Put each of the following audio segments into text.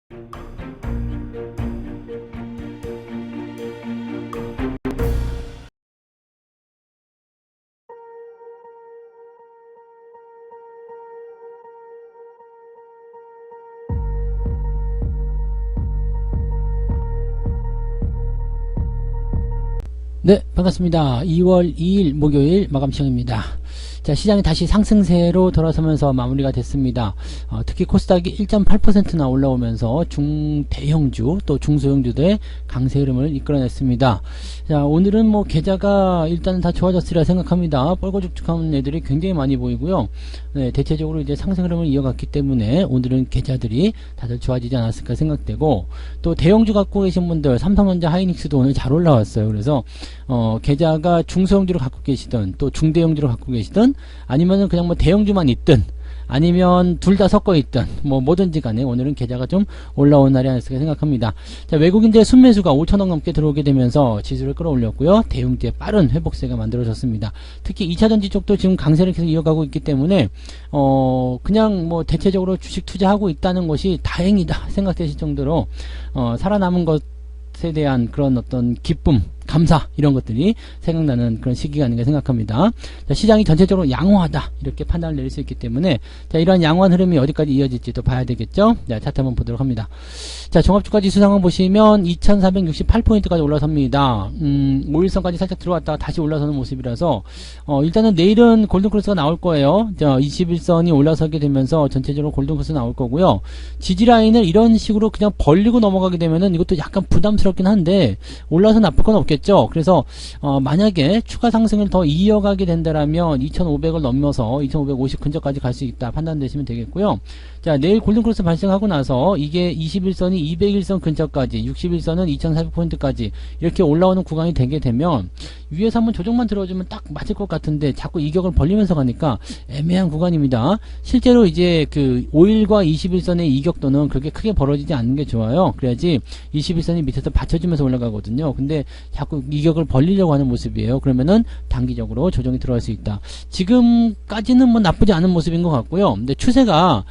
네, 반갑습니다. 2월 2일 목요일 마감 시간입니다. 자, 시장이 다시 상승세로 돌아서면서 마무리가 됐습니다. 특히 코스닥이 1.8%나 올라오면서 중대형주 또 중소형주들의 강세 흐름을 이끌어냈습니다. 자, 오늘은 뭐 계좌가 일단은 다 좋아졌으리라 생각합니다. 뻘거죽죽한 애들이 굉장히 많이 보이고요. 네, 대체적으로 이제 상승 흐름을 이어갔기 때문에 오늘은 계좌들이 다들 좋아지지 않았을까 생각되고, 또 대형주 갖고 계신 분들 삼성전자, 하이닉스도 오늘 잘 올라왔어요. 그래서 계좌가 중소형주를 갖고 계시든 또 중대형주를 갖고 계시든 아니면은 그냥 뭐 대형주만 있든 아니면 둘 다 섞어 있든 뭐 뭐든지 간에 오늘은 계좌가 좀 올라온 날이 아닐까 생각합니다. 자, 외국인들의 순매수가 5천억 넘게 들어오게 되면서 지수를 끌어올렸고요. 대형주의 빠른 회복세가 만들어졌습니다. 특히 2차전지 쪽도 지금 강세를 계속 이어가고 있기 때문에 그냥 뭐 대체적으로 주식 투자하고 있다는 것이 다행이다 생각되실 정도로 살아남은 것에 대한 그런 어떤 기쁨, 감사, 이런 것들이 생각나는 그런 시기가 아닌가 생각합니다. 자, 시장이 전체적으로 양호하다 이렇게 판단을 내릴 수 있기 때문에 자, 이러한 양호한 흐름이 어디까지 이어질지 또 봐야 되겠죠. 자, 차트 한번 보도록 합니다. 자, 종합주가 지수 상황 보시면 2468포인트까지 올라섭니다. 5일선까지 살짝 들어왔다가 다시 올라서는 모습이라서 일단은 내일은 골든크로스가 나올 거예요. 자, 21선이 올라서게 되면서 전체적으로 골든크로스 나올 거고요. 지지라인을 이런 식으로 그냥 벌리고 넘어가게 되면은 이것도 약간 부담스럽긴 한데 올라서 나쁠 건 없겠죠. 그래서 만약에 추가 상승을 더 이어가게 된다라면 2500을 넘어서 2550 근처까지 갈 수 있다 판단되시면 되겠고요. 자, 내일 골든크로스 발생하고 나서 이게 21선이 201선 근처까지, 61선은 2400포인트까지 이렇게 올라오는 구간이 되게 되면 위에서 한번 조정만 들어주면 딱 맞을 것 같은데 자꾸 이격을 벌리면서 가니까 애매한 구간입니다. 실제로 이제 그 5일과 21선의 이격도는 그렇게 크게 벌어지지 않는 게 좋아요. 그래야지 21선이 밑에서 받쳐주면서 올라가거든요. 근데 자꾸 이격을 벌리려고 하는 모습이에요. 그러면은 단기적으로 조정이 들어갈 수 있다. 지금까지는 뭐 나쁘지 않은 모습인 것 같고요. 근데 추세가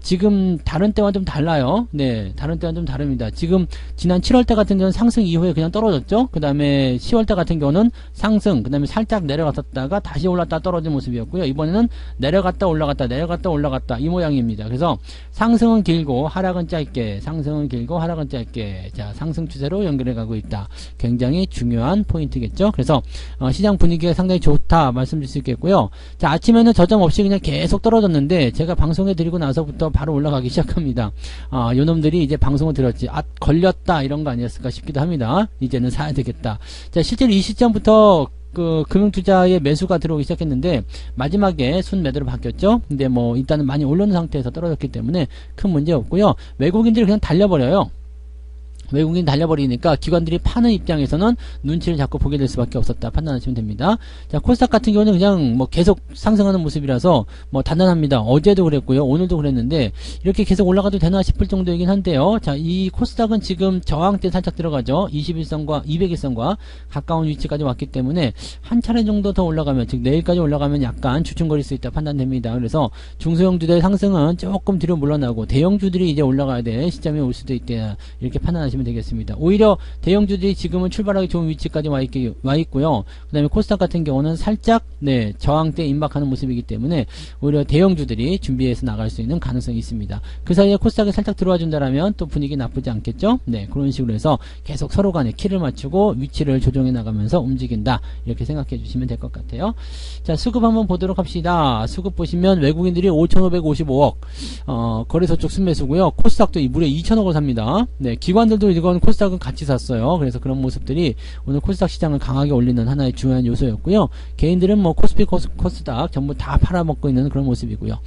지금 다른 때와 좀 달라요. 네, 다른 때와 좀 다릅니다. 지금 지난 7월달 같은 경우는 상승 이후에 그냥 떨어졌죠. 그 다음에 10월달 같은 경우는 상승, 그 다음에 살짝 내려갔다가 다시 올랐다 떨어진 모습이었고요. 이번에는 내려갔다 올라갔다 내려갔다 올라갔다 이 모양입니다. 그래서 상승은 길고 하락은 짧게, 상승은 길고 하락은 짧게, 자, 상승 추세로 연결해 가고 있다. 굉장히 중요한 포인트겠죠. 그래서 시장 분위기가 상당히 좋다 말씀드릴 수 있겠고요. 자, 아침에는 저점 없이 그냥 계속 떨어졌는데 제가 방송해 드리고 나서부터 바로 올라가기 시작합니다. 요놈들이 이제 방송을 들었지, 걸렸다 이런 거 아니었을까 싶기도 합니다. 이제는 사야 되겠다. 자, 실제로 이 시점부터 금융투자의 매수가 들어오기 시작했는데 마지막에 순매도로 바뀌었죠. 근데 뭐 일단은 많이 올라오는 상태에서 떨어졌기 때문에 큰 문제 없고요. 외국인들이 그냥 달려버려요. 외국인 달려버리니까 기관들이 파는 입장에서는 눈치를 자꾸 보게 될 수밖에 없었다 판단하시면 됩니다. 자, 코스닥 같은 경우는 그냥 뭐 계속 상승하는 모습이라서 뭐 단단합니다. 어제도 그랬고요, 오늘도 그랬는데 이렇게 계속 올라가도 되나 싶을 정도이긴 한데요. 자, 이 코스닥은 지금 저항대 살짝 들어가죠. 21선과 200일선과 가까운 위치까지 왔기 때문에 한 차례 정도 더 올라가면, 즉 내일까지 올라가면 약간 주춤거릴 수 있다 판단됩니다. 그래서 중소형주들의 상승은 조금 뒤로 물러나고 대형주들이 이제 올라가야 될 시점이 올 수도 있다 이렇게 판단하시면 되겠습니다. 오히려 대형주들이 지금은 출발하기 좋은 위치까지 와 있고요. 그 다음에 코스닥 같은 경우는 살짝 저항대에 임박하는 모습이기 때문에 오히려 대형주들이 준비해서 나갈 수 있는 가능성이 있습니다. 그 사이에 코스닥에 살짝 들어와 준다라면 또 분위기 나쁘지 않겠죠. 네, 그런 식으로 해서 계속 서로 간에 키를 맞추고 위치를 조정해 나가면서 움직인다 이렇게 생각해 주시면 될 것 같아요. 자, 수급 한번 보도록 합시다. 수급 보시면 외국인들이 5,555억 거래소 쪽 순매수고요. 코스닥도 무려 2,000억을 삽니다. 네, 기관들도 이건 코스닥은 같이 샀어요. 그래서 그런 모습들이 오늘 코스닥 시장을 강하게 올리는 하나의 중요한 요소였고요. 개인들은 뭐 코스피, 코스닥 전부 다 팔아먹고 있는 그런 모습이고요.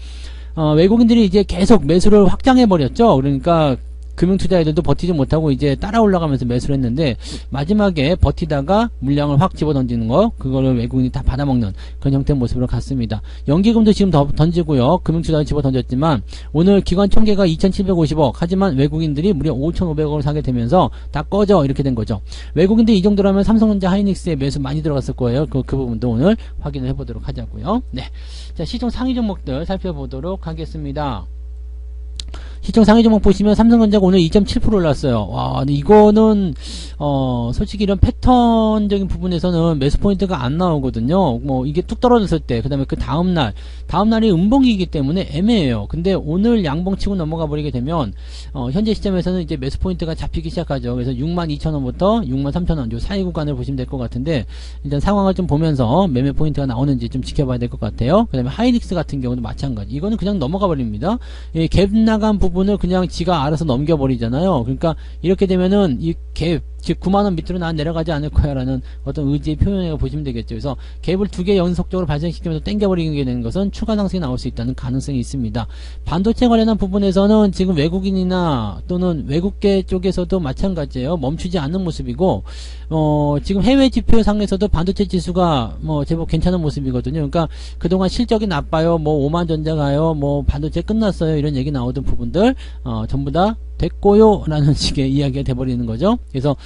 외국인들이 이제 계속 매수를 확장해버렸죠. 그러니까 금융투자애들도 버티지 못하고 이제 따라 올라가면서 매수를 했는데 마지막에 버티다가 물량을 확 집어던지는 거, 그거를 외국인이 다 받아먹는 그런 형태의 모습으로 갔습니다. 연기금도 지금 더 던지고요. 금융투자를 집어던졌지만 오늘 기관 총계가 2,750억, 하지만 외국인들이 무려 5,500억을 사게 되면서 다 꺼져 이렇게 된 거죠. 외국인들이 이 정도라면 삼성전자, 하이닉스에 매수 많이 들어갔을 거예요. 그 부분도 오늘 확인을 해보도록 하자고요. 네, 자, 시종 상위 종목들 살펴보도록 하겠습니다. 시총 상위 종목 보시면 삼성전자가 오늘 2.7% 올랐어요. 와, 근데 이거는 솔직히 이런 패턴적인 부분에서는 매수 포인트가 안 나오거든요. 뭐 이게 뚝 떨어졌을 때, 그 다음에 그 다음날이 음봉이기 때문에 애매해요. 근데 오늘 양봉 치고 넘어가 버리게 되면 현재 시점에서는 이제 매수 포인트가 잡히기 시작하죠. 그래서 62,000원부터 63,000원 요 사이 구간을 보시면 될 것 같은데, 일단 상황을 좀 보면서 매매 포인트가 나오는지 좀 지켜봐야 될 것 같아요. 그 다음에 하이닉스 같은 경우도 마찬가지. 이거는 그냥 넘어가 버립니다. 갭 나간 부분을 그냥 지가 알아서 넘겨버리잖아요. 그러니까 이렇게 되면은 이 갭, 즉 9만원 밑으로 난 내려가지 않을 거야 라는 어떤 의지의 표현이라고 보시면 되겠죠. 그래서 갭을 두 개 연속적으로 발생시키면서 땡겨버리게 되는 것은 추가 상승이 나올 수 있다는 가능성이 있습니다. 반도체 관련한 부분에서는 지금 외국인이나 또는 외국계 쪽에서도 마찬가지예요. 멈추지 않는 모습이고, 지금 해외 지표 상에서도 반도체 지수가 제법 괜찮은 모습이거든요. 그러니까 그동안 실적이 나빠요, 5만 전자 가요, 반도체 끝났어요, 이런 얘기 나오던 부분들 전부 다 됐고요 라는 식의 이야기가 돼버리는 거죠. 그래서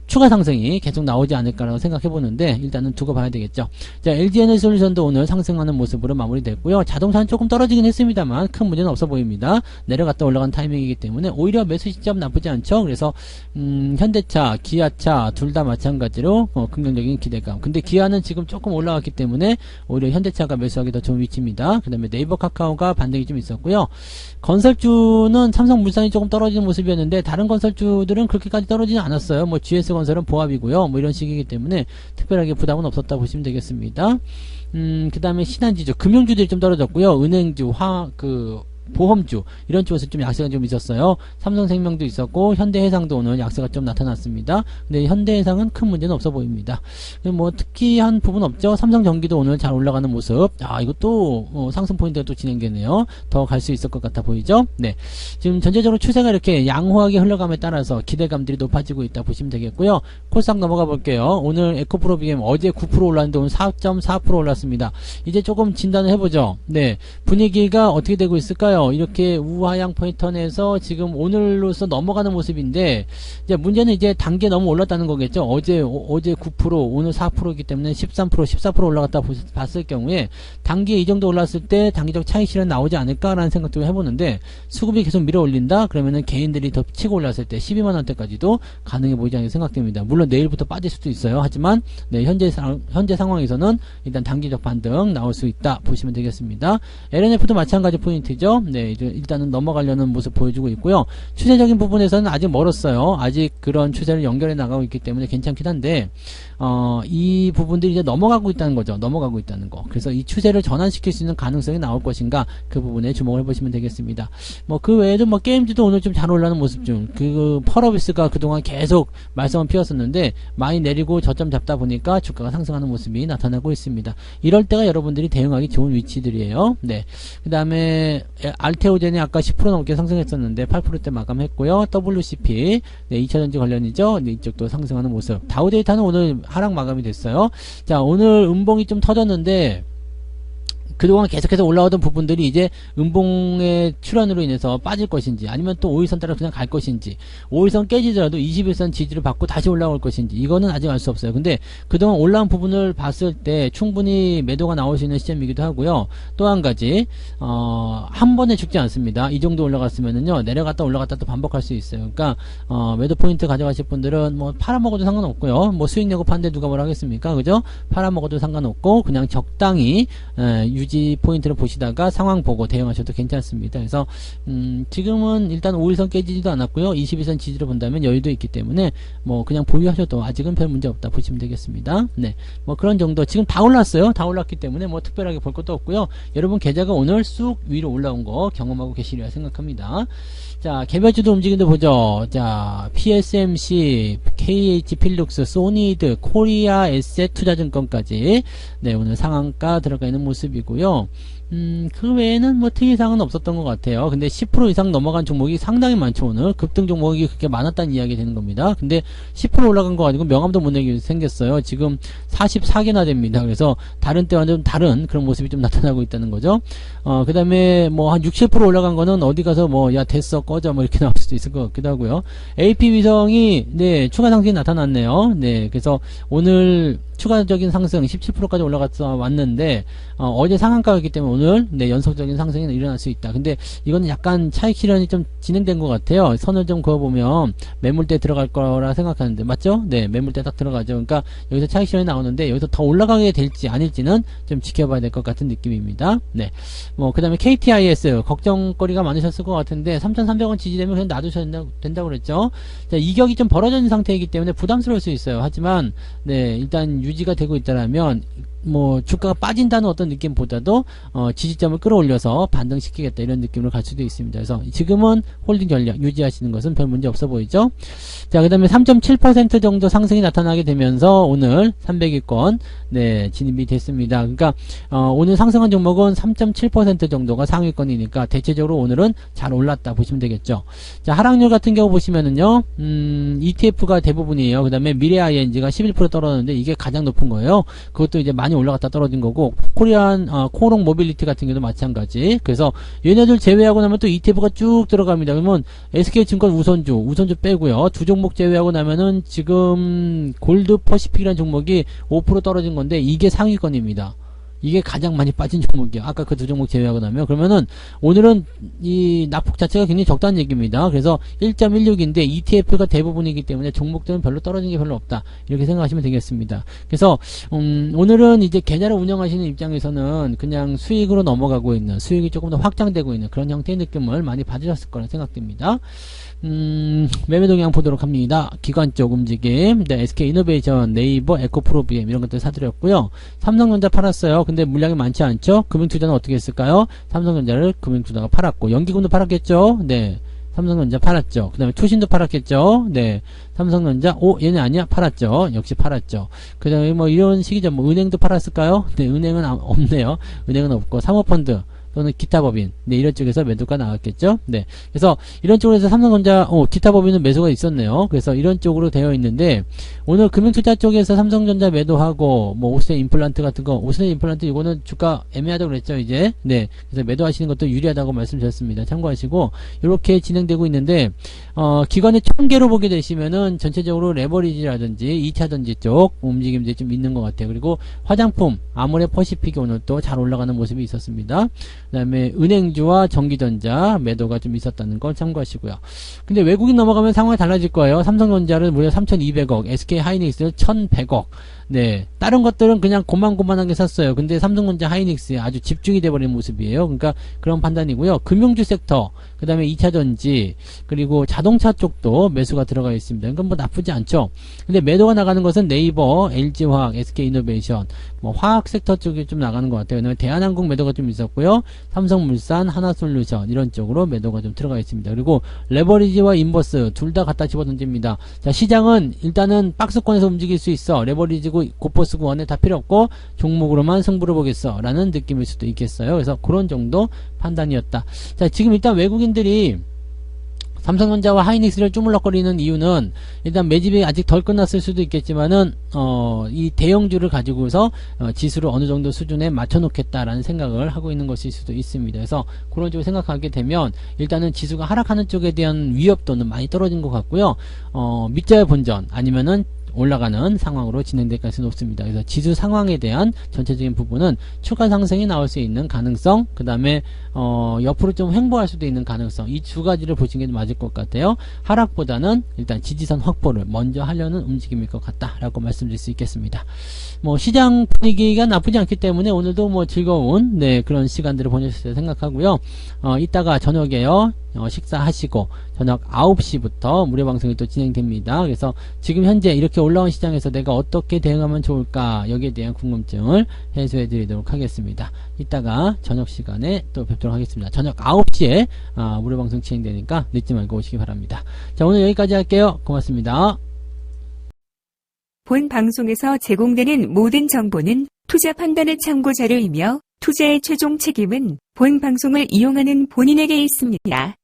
추가 상승이 계속 나오지 않을까라고 생각해 보는데, 일단은 두고 봐야 되겠죠. 자, LG에너지솔루션도 오늘 상승하는 모습으로 마무리됐고요. 자동차는 조금 떨어지긴 했습니다만 큰 문제는 없어 보입니다. 내려갔다 올라간 타이밍이기 때문에 오히려 매수 시점 나쁘지 않죠. 그래서 현대차, 기아차 둘 다 마찬가지로 긍정적인 기대감. 근데 기아는 지금 조금 올라왔기 때문에 오히려 현대차가 매수하기 더 좋은 위치입니다. 그 다음에 네이버 카카오가 반등이 좀 있었고요. 건설주는 삼성물산이 조금 떨어지는 모습이었는데, 다른 건설주들은 그렇게까지 떨어지지 않았어요. GS건설은 보합이고요. 이런 식이기 때문에 특별하게 부담은 없었다 보시면 되겠습니다. 그 다음에 신한지주, 금융주들이 좀 떨어졌고요. 은행주, 보험주 이런 쪽에서 좀 약세가 좀 있었어요. 삼성생명도 있었고 현대해상도 오늘 약세가 좀 나타났습니다. 근데 현대해상은 큰 문제는 없어 보입니다. 특이한 부분 없죠. 삼성전기도 오늘 잘 올라가는 모습. 이것도 상승 포인트가 또 진행되네요. 더 갈 수 있을 것 같아 보이죠. 네, 지금 전체적으로 추세가 이렇게 양호하게 흘러감에 따라서 기대감들이 높아지고 있다 보시면 되겠고요. 코스닥 넘어가 볼게요. 오늘 에코프로비엠 어제 9% 올랐는데 오늘 4.4% 올랐습니다. 이제 조금 진단을 해보죠. 네, 분위기가 어떻게 되고 있을까요? 이렇게 우하향 패턴에서 지금 오늘로서 넘어가는 모습인데, 이제 문제는 이제 단계 너무 올랐다는 거겠죠. 어제 9%, 오늘 4%이기 때문에 13%, 14% 올라갔다 봤을 경우에 단기에 이 정도 올랐을 때 단기적 차익 실현 나오지 않을까라는 생각도 해보는데, 수급이 계속 밀어 올린다? 그러면은 개인들이 더 치고 올랐을 때 12만원대까지도 가능해 보이지 않게 생각됩니다. 물론 내일부터 빠질 수도 있어요. 하지만 네, 현재 상황에서는 일단 단기적 반등 나올 수 있다 보시면 되겠습니다. LNF도 마찬가지 포인트죠. 네, 이제 일단은 넘어가려는 모습 보여주고 있고요. 추세적인 부분에서는 아직 멀었어요. 아직 그런 추세를 연결해 나가고 있기 때문에 괜찮긴 한데, 이 부분들이 이제 넘어가고 있다는 거죠. 넘어가고 있다는 거. 그래서 이 추세를 전환시킬 수 있는 가능성이 나올 것인가, 그 부분에 주목을 해보시면 되겠습니다. 그 외에도 게임즈도 오늘 좀 잘 올라가는 모습 중, 펄어비스가 그동안 계속 말썽을 피웠었는데 많이 내리고 저점 잡다 보니까 주가가 상승하는 모습이 나타나고 있습니다. 이럴 때가 여러분들이 대응하기 좋은 위치들이에요. 네, 그 다음에 알테오젠이 아까 10% 넘게 상승했었는데 8%대 마감했고요. WCP, 네, 2차전지 관련이죠. 네, 이쪽도 상승하는 모습. 다우데이터는 오늘 하락 마감이 됐어요. 자, 오늘 음봉이 좀 터졌는데, 그동안 계속해서 올라오던 부분들이 이제 음봉의 출현으로 인해서 빠질 것인지, 아니면 또 5일선 따라 그냥 갈 것인지, 5일선 깨지더라도 21선 지지를 받고 다시 올라올 것인지, 이거는 아직 알 수 없어요. 근데 그동안 올라온 부분을 봤을 때 충분히 매도가 나올 수 있는 시점이기도 하고요. 또 한 가지, 한 번에 죽지 않습니다. 이 정도 올라갔으면은요, 내려갔다 올라갔다 또 반복할 수 있어요. 그러니까 매도 포인트 가져가실 분들은 팔아먹어도 상관없고요. 수익 내고 파는데 누가 뭘 하겠습니까? 그죠? 팔아먹어도 상관없고 그냥 적당히 유지 포인트를 보시다가 상황 보고 대응하셔도 괜찮습니다. 그래서 지금은 일단 5일선 깨지지도 않았고요. 22선 지지를 본다면 여유도 있기 때문에 그냥 보유하셔도 아직은 별 문제 없다 보시면 되겠습니다. 네, 그런 정도. 지금 다 올랐어요. 다 올랐기 때문에 특별하게 볼 것도 없고요. 여러분 계좌가 오늘 쑥 위로 올라온 거 경험하고 계시리라 생각합니다. 자, 개별주도 움직임도 보죠. 자, PSMC, KH 필룩스, 소니드, 코리아 에셋 투자증권까지 네, 오늘 상한가 들어가 있는 모습이고요. 그 외에는 특이사항은 없었던 것 같아요. 근데 10% 이상 넘어간 종목이 상당히 많죠. 오늘 급등 종목이 그렇게 많았다는 이야기 되는 겁니다. 근데 10% 올라간 거 가지고 명함도 못 내게 생겼어요. 지금 44개나 됩니다. 그래서 다른 때와 좀 다른 그런 모습이 좀 나타나고 있다는 거죠. 그 다음에 한 60, 70% 올라간 거는 어디 가서 야 됐어 꺼져 이렇게 나올 수도 있을 것 같기도 하고요. AP위성이 네, 추가 상승이 나타났네요. 네, 그래서 오늘 추가적인 상승 17%까지 올라갔어 왔는데 어제 상한가였기 때문에 오늘 오늘 네, 연속적인 상승이 일어날 수 있다. 근데 이건 약간 차익 실현이 좀 진행된 것 같아요. 선을 좀 그어보면 매물대 들어갈 거라 생각하는데 맞죠? 네, 매물대 딱 들어가죠. 그러니까 여기서 차익 실현이 나오는데 여기서 더 올라가게 될지 아닐지는 좀 지켜봐야 될 것 같은 느낌입니다. 네, 뭐 그다음에 KTIS 걱정거리가 많으셨을 것 같은데 3,300원 지지되면 그냥 놔두셔도 된다고 그랬죠. 자, 이격이 좀 벌어져 있는 상태이기 때문에 부담스러울 수 있어요. 하지만 네, 일단 유지가 되고 있다라면 뭐 주가가 빠진다는 어떤 느낌보다도 지지점을 끌어올려서 반등시키겠다 이런 느낌으로 갈 수도 있습니다. 그래서 지금은 홀딩 전략 유지하시는 것은 별 문제 없어 보이죠. 자, 그 다음에 3.7% 정도 상승이 나타나게 되면서 오늘 300위권 네, 진입이 됐습니다. 그러니까 오늘 상승한 종목은 3.7% 정도가 상위권이니까 대체적으로 오늘은 잘 올랐다 보시면 되겠죠. 자, 하락률 같은 경우 보시면은요 ETF가 대부분이에요. 그 다음에 미래 ING가 11% 떨어졌는데 이게 가장 높은 거예요. 그것도 이제 많이 올라갔다 떨어진 거고, 코리안 코롱 모빌리티 같은 경우도 마찬가지. 그래서 얘네들 제외하고 나면 또 ETF가 쭉 들어갑니다. 그러면 SK증권 우선주 빼고요. 두 종목 제외하고 나면은 지금 골드 퍼시픽이라는 종목이 5% 떨어진 건데 이게 상위권입니다. 이게 가장 많이 빠진 종목이에요. 아까 그 두 종목 제외하고 나면. 그러면은 오늘은 이 낙폭 자체가 굉장히 적다는 얘기입니다. 그래서 1.16인데 ETF가 대부분이기 때문에 종목들은 별로 떨어진 게 별로 없다. 이렇게 생각하시면 되겠습니다. 그래서 오늘은 이제 계좌를 운영하시는 입장에서는 그냥 수익으로 넘어가고 있는, 수익이 조금 더 확장되고 있는 그런 형태의 느낌을 많이 받으셨을 거라 생각됩니다. 매매 동향 보도록 합니다. 기관 쪽 움직임, 네, SK이노베이션, 네이버, 에코프로비엠 이런 것들 사드렸고요. 삼성전자 팔았어요. 근데 물량이 많지 않죠? 금융투자는 어떻게 했을까요? 삼성전자를 금융투자가 팔았고, 연기금도 팔았겠죠? 네. 삼성전자 팔았죠. 그 다음에 투신도 팔았겠죠? 네. 삼성전자, 얘네 아니야? 팔았죠. 역시 팔았죠. 그 다음에 뭐 이런 식이죠. 뭐 은행도 팔았을까요? 네, 은행은 없네요. 은행은 없고, 사모펀드, 또는 기타 법인, 네, 이런 쪽에서 매도가 나왔겠죠. 네, 그래서 이런 쪽으로 해서 삼성전자, 기타 법인은 매수가 있었네요. 그래서 이런 쪽으로 되어 있는데 오늘 금융투자 쪽에서 삼성전자 매도하고 뭐 오스템 임플란트 같은 거, 오스템 임플란트 이거는 주가 애매하다고 그랬죠 이제. 네, 그래서 매도하시는 것도 유리하다고 말씀드렸습니다. 참고하시고 이렇게 진행되고 있는데 기관의 총계로 보게 되시면은 전체적으로 레버리지라든지 2차전지 쪽 움직임들이 좀 있는 것 같아요. 그리고 화장품, 아모레 퍼시픽이 오늘 또 잘 올라가는 모습이 있었습니다. 그 다음에 은행주와 전기전자 매도가 좀 있었다는 걸 참고하시고요. 근데 외국인 넘어가면 상황이 달라질 거예요. 삼성전자를 무려 3,200억, SK하이닉스를 1,100억. 네, 다른 것들은 그냥 고만고만하게 샀어요. 근데 삼성전자 하이닉스에 아주 집중이 돼버린 모습이에요. 그러니까 그런 판단이고요. 금융주 섹터, 그 다음에 2차전지, 그리고 자동차 쪽도 매수가 들어가 있습니다. 그러니까 뭐 나쁘지 않죠. 근데 매도가 나가는 것은 네이버, LG화학, SK이노베이션, 뭐 화학 섹터 쪽에 좀 나가는 것 같아요. 그다음에 대한항공 매도가 좀 있었고요. 삼성물산, 하나솔루션 이런 쪽으로 매도가 좀 들어가 있습니다. 그리고 레버리지와 인버스 둘 다 갖다 집어던집니다. 자, 시장은 일단은 박스권에서 움직일 수 있어. 레버리지고 고퍼스고 원에 다 필요 없고 종목으로만 승부를 보겠어 라는 느낌일 수도 있겠어요. 그래서 그런 정도 판단이었다. 자, 지금 일단 외국인들이 삼성전자와 하이닉스를 주물럭거리는 이유는 일단 매집이 아직 덜 끝났을 수도 있겠지만은 이 대형주를 가지고서 지수를 어느 정도 수준에 맞춰놓겠다라는 생각을 하고 있는 것일 수도 있습니다. 그래서 그런 쪽을 생각하게 되면 일단은 지수가 하락하는 쪽에 대한 위협도는 많이 떨어진 것 같고요. 밑자의 본전 아니면은 올라가는 상황으로 진행될 가능성이 높습니다. 그래서 지수 상황에 대한 전체적인 부분은 추가 상승이 나올 수 있는 가능성, 그 다음에 옆으로 좀 횡보할 수도 있는 가능성, 이 두 가지를 보시는 게 맞을 것 같아요. 하락보다는 일단 지지선 확보를 먼저 하려는 움직임일 것 같다라고 말씀드릴 수 있겠습니다. 뭐 시장 분위기가 나쁘지 않기 때문에 오늘도 뭐 즐거운 그런 시간들을 보내실 수 생각하고요. 이따가 저녁에요. 식사하시고 저녁 9시부터 무료 방송이 또 진행됩니다. 그래서 지금 현재 이렇게 올라온 시장에서 내가 어떻게 대응하면 좋을까 여기에 대한 궁금증을 해소해 드리도록 하겠습니다. 이따가 저녁 시간에 또 뵙도록 하겠습니다. 저녁 9시에 무료 방송 진행되니까 늦지 말고 오시기 바랍니다. 자, 오늘 여기까지 할게요. 고맙습니다. 본 방송에서 제공되는 모든 정보는 투자 판단의 참고 자료이며 투자의 최종 책임은 본 방송을 이용하는 본인에게 있습니다.